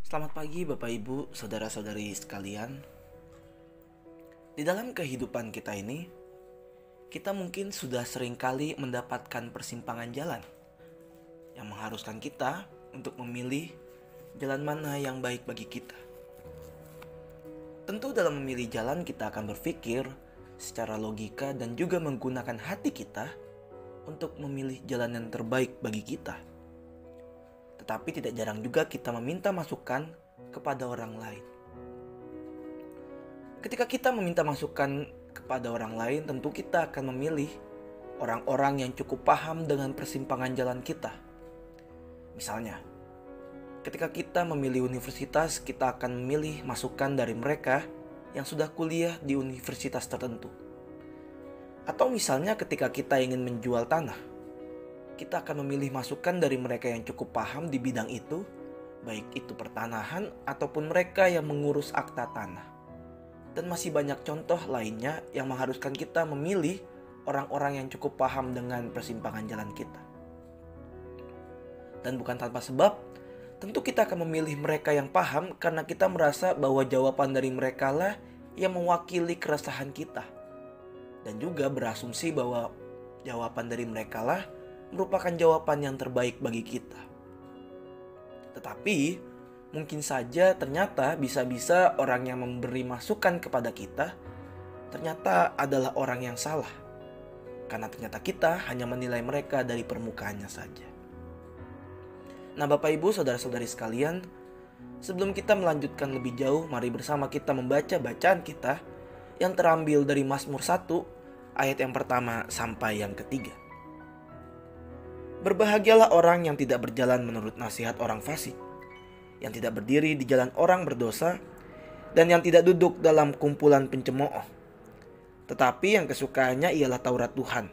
Selamat pagi Bapak Ibu, saudara-saudari sekalian. Di dalam kehidupan kita ini, kita mungkin sudah seringkali mendapatkan persimpangan jalan yang mengharuskan kita untuk memilih jalan mana yang baik bagi kita. Tentu dalam memilih jalan kita akan berpikir secara logika dan juga menggunakan hati kita untuk memilih jalan yang terbaik bagi kita. Tetapi tidak jarang juga kita meminta masukan kepada orang lain. Ketika kita meminta masukan kepada orang lain, tentu kita akan memilih orang-orang yang cukup paham dengan persimpangan jalan kita. Misalnya, ketika kita memilih universitas, kita akan memilih masukan dari mereka yang sudah kuliah di universitas tertentu. Atau misalnya ketika kita ingin menjual tanah, kita akan memilih masukan dari mereka yang cukup paham di bidang itu, baik itu pertanahan ataupun mereka yang mengurus akta tanah. Dan masih banyak contoh lainnya yang mengharuskan kita memilih orang-orang yang cukup paham dengan persimpangan jalan kita. Dan bukan tanpa sebab, tentu kita akan memilih mereka yang paham karena kita merasa bahwa jawaban dari mereka lah yang mewakili keresahan kita. Dan juga berasumsi bahwa jawaban dari mereka lah merupakan jawaban yang terbaik bagi kita. Tetapi mungkin saja ternyata bisa-bisa orang yang memberi masukan kepada kita ternyata adalah orang yang salah. Karena ternyata kita hanya menilai mereka dari permukaannya saja. Nah Bapak Ibu saudara-saudari sekalian, sebelum kita melanjutkan lebih jauh, mari bersama kita membaca bacaan kita yang terambil dari Mazmur 1 ayat yang pertama sampai yang ketiga. Berbahagialah orang yang tidak berjalan menurut nasihat orang fasik, yang tidak berdiri di jalan orang berdosa, dan yang tidak duduk dalam kumpulan pencemooh. Tetapi yang kesukaannya ialah Taurat Tuhan,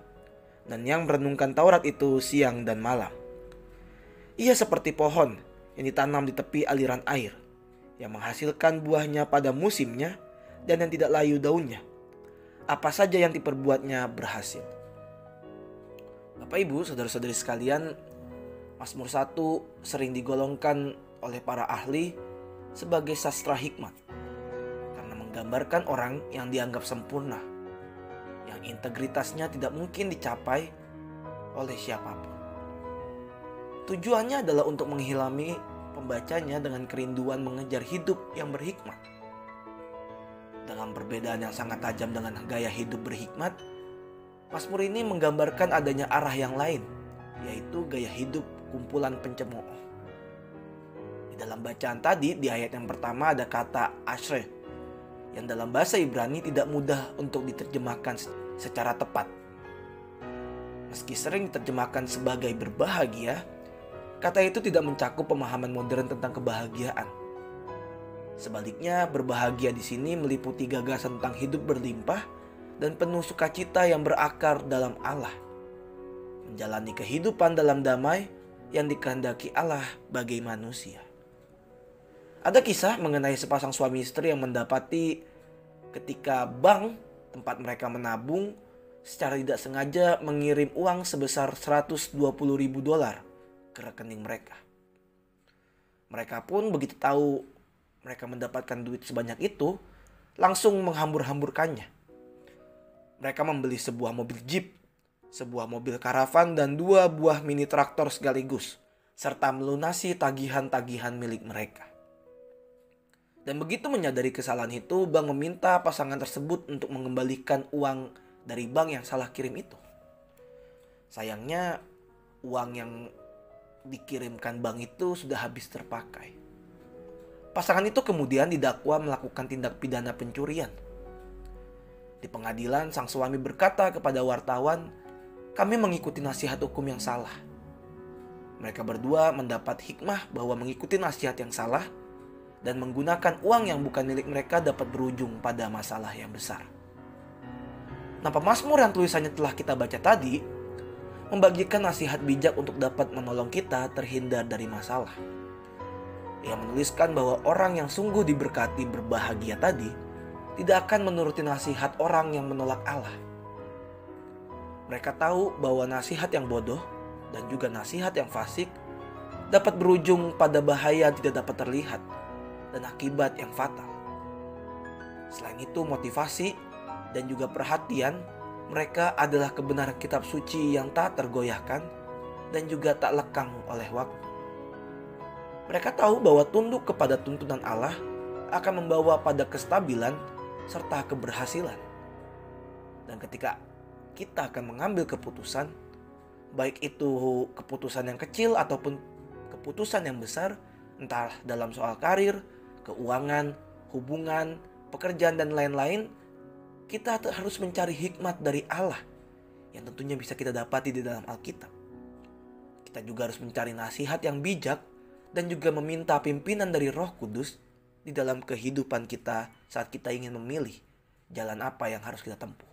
dan yang merenungkan Taurat itu siang dan malam. Ia seperti pohon yang ditanam di tepi aliran air, yang menghasilkan buahnya pada musimnya, dan yang tidak layu daunnya. Apa saja yang diperbuatnya berhasil. Bapak Ibu, saudara-saudari sekalian, Mazmur 1 sering digolongkan oleh para ahli sebagai sastra hikmat karena menggambarkan orang yang dianggap sempurna, yang integritasnya tidak mungkin dicapai oleh siapapun. Tujuannya adalah untuk menghilami pembacanya dengan kerinduan mengejar hidup yang berhikmat. Dalam perbedaan yang sangat tajam dengan gaya hidup berhikmat, Mazmur ini menggambarkan adanya arah yang lain, yaitu gaya hidup kumpulan pencemooh. Di dalam bacaan tadi, di ayat yang pertama ada kata ashreh, yang dalam bahasa Ibrani tidak mudah untuk diterjemahkan secara tepat. Meski sering diterjemahkan sebagai berbahagia, kata itu tidak mencakup pemahaman modern tentang kebahagiaan. Sebaliknya, berbahagia di sini meliputi gagasan tentang hidup berlimpah dan penuh sukacita yang berakar dalam Allah. Menjalani kehidupan dalam damai yang dikehendaki Allah bagi manusia. Ada kisah mengenai sepasang suami istri yang mendapati ketika bank tempat mereka menabung secara tidak sengaja mengirim uang sebesar $120.000 ke rekening mereka. Mereka pun begitu tahu mereka mendapatkan duit sebanyak itu, langsung menghambur-hamburkannya. Mereka membeli sebuah mobil jeep, sebuah mobil karavan, dan 2 buah mini traktor sekaligus, serta melunasi tagihan-tagihan milik mereka. Dan begitu menyadari kesalahan itu, bank meminta pasangan tersebut untuk mengembalikan uang dari bank yang salah kirim itu. Sayangnya, uang yang dikirimkan bank itu sudah habis terpakai. Pasangan itu kemudian didakwa melakukan tindak pidana pencurian. Di pengadilan, sang suami berkata kepada wartawan, "Kami mengikuti nasihat hukum yang salah." Mereka berdua mendapat hikmah bahwa mengikuti nasihat yang salah dan menggunakan uang yang bukan milik mereka dapat berujung pada masalah yang besar. Nah, pemazmur yang tulisannya telah kita baca tadi membagikan nasihat bijak untuk dapat menolong kita terhindar dari masalah. Ia menuliskan bahwa orang yang sungguh diberkati berbahagia tadi tidak akan menuruti nasihat orang yang menolak Allah. Mereka tahu bahwa nasihat yang bodoh dan juga nasihat yang fasik dapat berujung pada bahaya yang tidak dapat terlihat, dan akibat yang fatal. Selain itu, motivasi dan juga perhatian mereka adalah kebenaran kitab suci yang tak tergoyahkan dan juga tak lekang oleh waktu. Mereka tahu bahwa tunduk kepada tuntunan Allah akan membawa pada kestabilan serta keberhasilan. Dan ketika kita akan mengambil keputusan, baik itu keputusan yang kecil ataupun keputusan yang besar, entah dalam soal karir, keuangan, hubungan, pekerjaan, dan lain-lain, kita harus mencari hikmat dari Allah yang tentunya bisa kita dapati di dalam Alkitab. Kita juga harus mencari nasihat yang bijak dan juga meminta pimpinan dari Roh Kudus di dalam kehidupan kita saat kita ingin memilih jalan apa yang harus kita tempuh.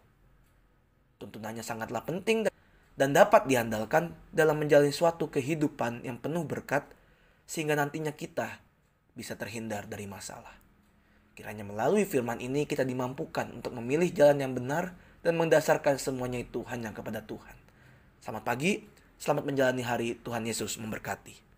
Tuntunannya sangatlah penting dan dapat diandalkan dalam menjalani suatu kehidupan yang penuh berkat sehingga nantinya kita bisa terhindar dari masalah. Kiranya melalui firman ini kita dimampukan untuk memilih jalan yang benar dan mendasarkan semuanya itu hanya kepada Tuhan. Selamat pagi, selamat menjalani hari, Tuhan Yesus memberkati.